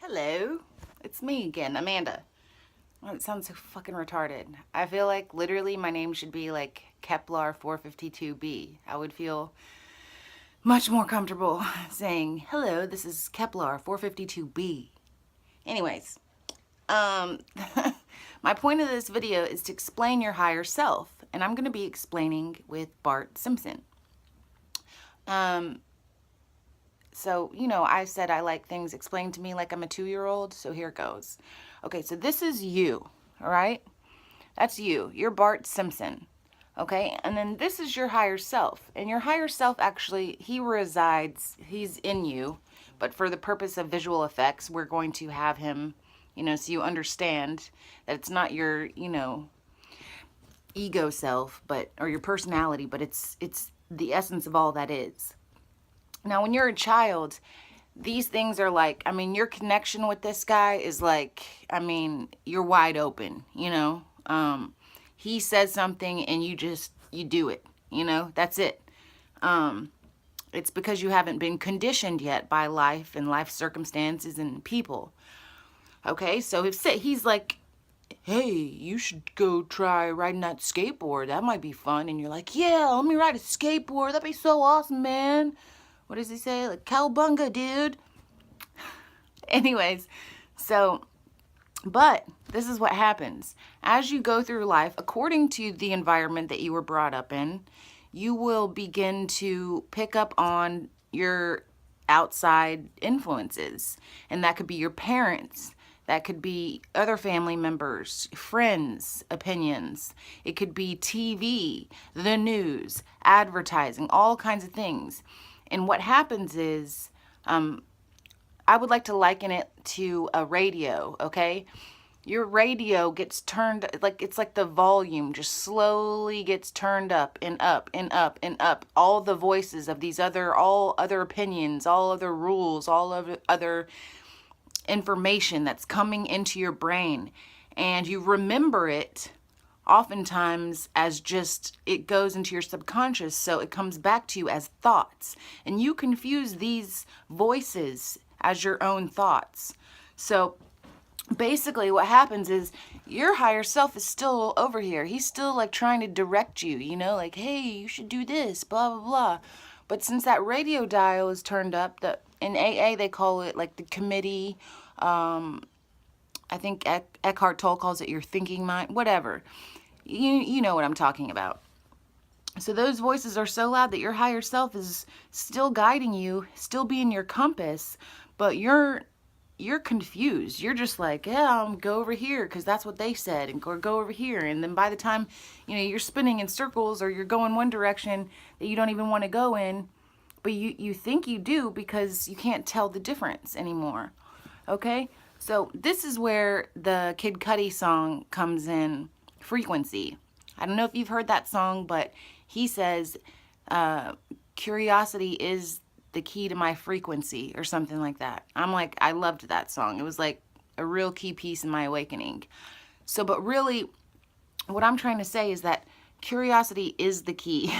Hello, it's me again, Amanda. Oh, it sounds so fucking retarded. I feel like literally my name should be like Kepler 452b. I would feel much more comfortable saying, hello, this is Kepler 452b. Anyways, um, my point of this video is to explain your higher self, and I'm going to be explaining with Bart Simpson. So, I said I like things explained to me like I'm a 2-year-old, so here goes. Okay, so this is you, all right? That's you. You're Bart Simpson, okay? And then this is your higher self. And your higher self, actually, he's in you, but for the purpose of visual effects, we're going to have him, so you understand that it's not your, ego self, or your personality, but it's the essence of all that is. Now, when you're a child, these things are like, your connection with this guy is like, you're wide open, He says something and you do it, that's it. It's because you haven't been conditioned yet by life and life circumstances and people. Okay, so if he's like, hey, you should go try riding that skateboard. That might be fun. And you're like, yeah, let me ride a skateboard. That'd be so awesome, man. What does he say? Like, cowabunga, dude. Anyways, but this is what happens. As you go through life, according to the environment that you were brought up in, you will begin to pick up on your outside influences. And that could be your parents. That could be other family members, friends' opinions. It could be TV, the news, advertising, all kinds of things. And what happens is, I would like to liken it to a radio, okay? Your radio gets turned, it's like the volume just slowly gets turned up and up and up and up. All the voices of all other opinions, all other rules, all of other information that's coming into your brain. And you remember it oftentimes as just, it goes into your subconscious, so it comes back to you as thoughts. And you confuse these voices as your own thoughts. So basically what happens is your higher self is still over here. He's still like trying to direct you, like, hey, you should do this, blah, blah, blah. But since that radio dial is turned up, in AA they call it like the committee, I think Eckhart Tolle calls it your thinking mind, whatever. You know what I'm talking about. So those voices are so loud that your higher self is still guiding you, still being your compass, but you're confused. You're just like, yeah, go over here because that's what they said, and go over here. And then by the time, you're spinning in circles or you're going one direction that you don't even want to go in, but you think you do because you can't tell the difference anymore. Okay? So this is where the KidCudi song comes in, Frequency. I don't know if you've heard that song, but he says, curiosity is the key to my frequency, or something like that. I loved that song. It was like a real key piece in my awakening. So, but really, what I'm trying to say is that curiosity is the key,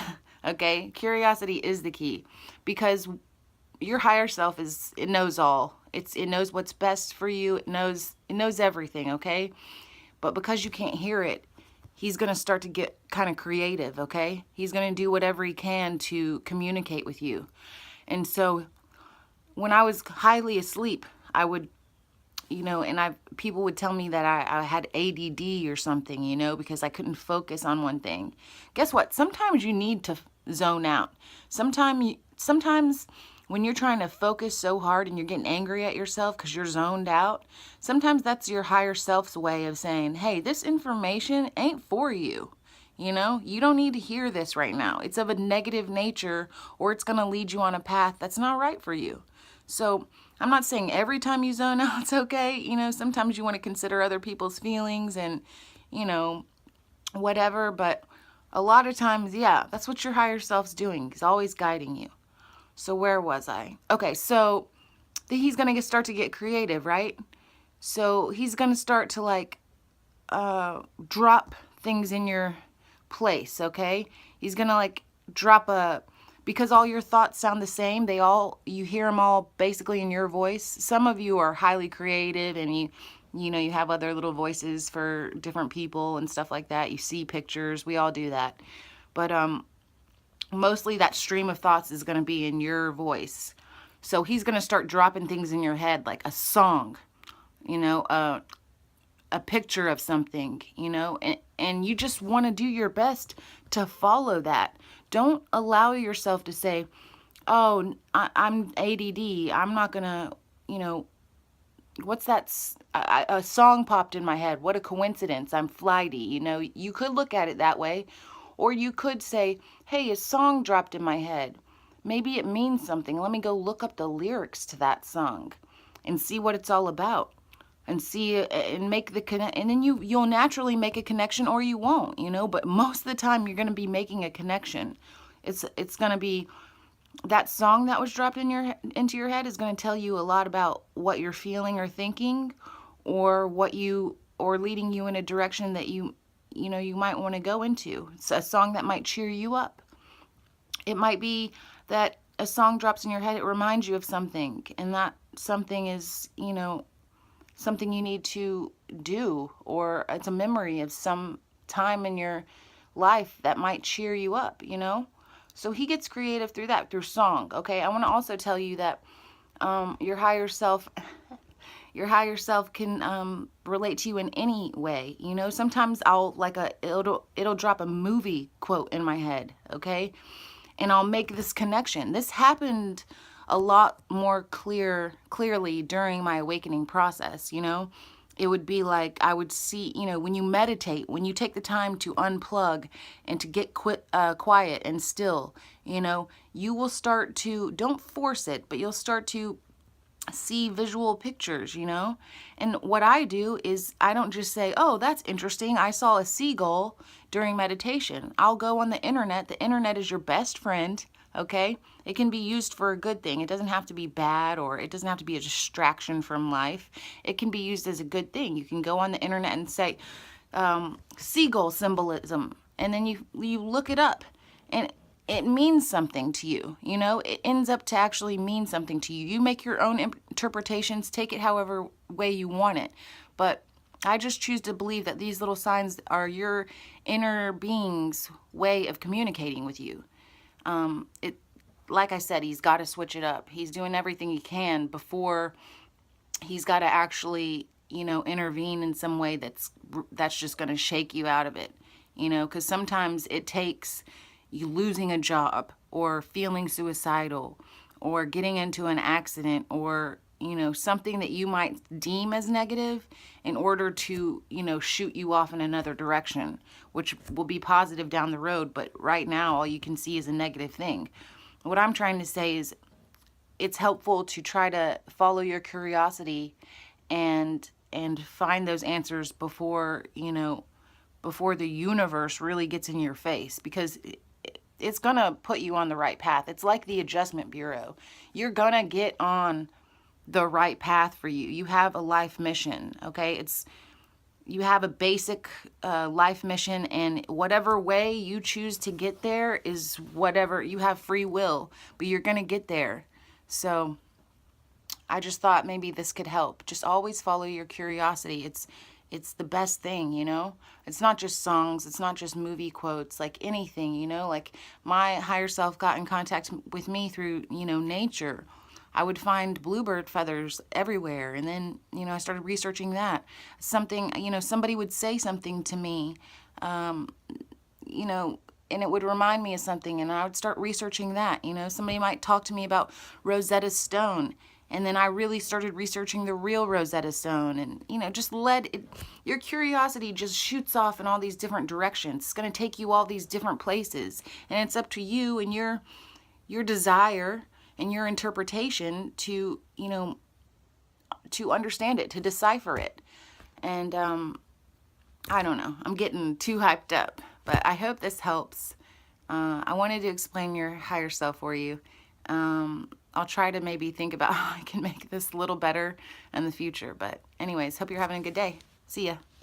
okay? Curiosity is the key, because your higher self it knows all. It knows what's best for you. It knows everything, okay? But because you can't hear it, he's going to start to get kind of creative, okay? He's going to do whatever he can to communicate with you. And so when I was highly asleep, I would, people would tell me that I had ADD or something, because I couldn't focus on one thing. Guess what? Sometimes you need to zone out. Sometimes when you're trying to focus so hard and you're getting angry at yourself because you're zoned out, sometimes that's your higher self's way of saying, hey, this information ain't for you. You don't need to hear this right now. It's of a negative nature, or it's going to lead you on a path that's not right for you. So I'm not saying every time you zone out it's okay. Sometimes you want to consider other people's feelings and, whatever. But a lot of times, yeah, that's what your higher self's doing. He's always guiding you. So where was I? Okay, so he's going to start to get creative, right? So he's going to start to like drop things in your place, okay? He's going to like drop a because all your thoughts sound the same. You hear them all basically in your voice. Some of you are highly creative, and you have other little voices for different people and stuff like that. You see pictures. We all do that. But mostly that stream of thoughts is going to be in your voice. So he's going to start dropping things in your head, like a song, a picture of something, and you just want to do your best to follow that. Don't allow yourself to say, oh, I'm ADD. I'm not going to, what's that? A song popped in my head. What a coincidence. I'm flighty. You could look at it that way. Or you could say, hey, a song dropped in my head. Maybe it means something. Let me go look up the lyrics to that song and see what it's all about. And see and make the connect, and then you'll naturally make a connection, or you won't, but most of the time you're going to be making a connection. It's going to be that song that was dropped into your head is going to tell you a lot about what you're feeling or thinking, or leading you in a direction that you might want to go into. It's a song that might cheer you up. It might be that a song drops in your head, it reminds you of something, and that something is, something you need to do, or it's a memory of some time in your life that might cheer you up, So he gets creative through song, okay? I want to also tell you that your higher self can relate to you in any way, Sometimes it'll drop a movie quote in my head, okay? And I'll make this connection. This happened a lot more clearly during my awakening process, It would be like I would see, when you meditate, when you take the time to unplug and to get quiet and still, you will start to, don't force it, but you'll start to see visual pictures, And what I do is I don't just say, oh, that's interesting, I saw a seagull during meditation. I'll go on the internet. The internet is your best friend, okay? It can be used for a good thing. It doesn't have to be bad, or it doesn't have to be a distraction from life. It can be used as a good thing. You can go on the internet and say seagull symbolism, and then you look it up, and it means something to you, It ends up to actually mean something to you. You make your own interpretations, take it however way you want it. But I just choose to believe that these little signs are your inner being's way of communicating with you. Like I said, he's got to switch it up. He's doing everything he can before he's got to actually, intervene in some way that's just going to shake you out of it, because sometimes it takes you losing a job, or feeling suicidal, or getting into an accident, or something that you might deem as negative, in order to shoot you off in another direction, which will be positive down the road, but right now all you can see is a negative thing. What I'm trying to say is it's helpful to try to follow your curiosity and find those answers before the universe really gets in your face, because it's going to put you on the right path. It's like the Adjustment Bureau. You're going to get on the right path for you. You have a life mission, okay? You have a basic life mission, and whatever way you choose to get there is whatever. You have free will, but you're going to get there. So I just thought maybe this could help. Just always follow your curiosity. It's the best thing, It's not just songs, it's not just movie quotes, like anything, Like my higher self got in contact with me through, nature. I would find bluebird feathers everywhere, and then, I started researching that. Something, somebody would say something to me, and it would remind me of something, and I would start researching that. Somebody might talk to me about Rosetta Stone, and then I really started researching the real Rosetta Stone, and, just your curiosity just shoots off in all these different directions. It's going to take you all these different places, and it's up to you and your desire and your interpretation to, to understand it, to decipher it. And I don't know, I'm getting too hyped up, but I hope this helps. I wanted to explain your higher self for you. I'll try to maybe think about how I can make this a little better in the future. But anyways, hope you're having a good day. See ya.